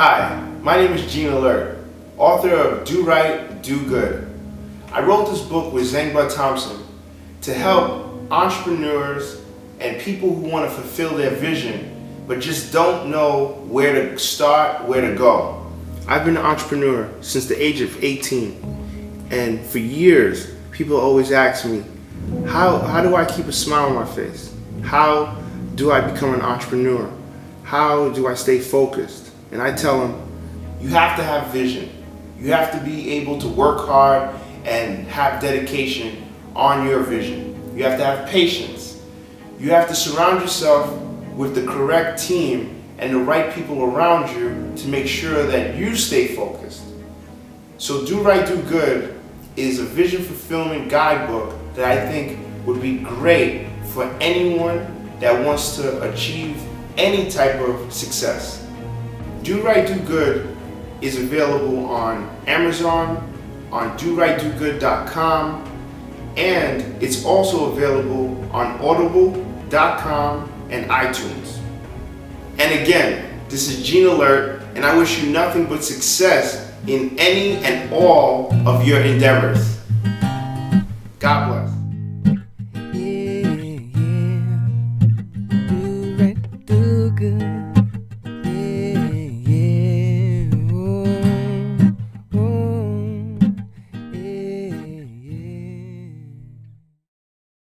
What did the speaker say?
Hi, my name is Gene Alert, author of Do Right, Do Good. I wrote this book with Zengba Thompson to help entrepreneurs and people who want to fulfill their vision but just don't know where to start, where to go. I've been an entrepreneur since the age of 18, and for years people always ask me, how do I keep a smile on my face? How do I become an entrepreneur? How do I stay focused? And I tell them, you have to have vision. You have to be able to work hard and have dedication on your vision. You have to have patience. You have to surround yourself with the correct team and the right people around you to make sure that you stay focused. So Do Right, Do Good is a vision fulfillment guidebook that I think would be great for anyone that wants to achieve any type of success. Do Right, Do Good is available on Amazon, on DoRightDoGood.com, and it's also available on Audible.com and iTunes. And again, this is Gene Alert, and I wish you nothing but success in any and all of your endeavors. God bless.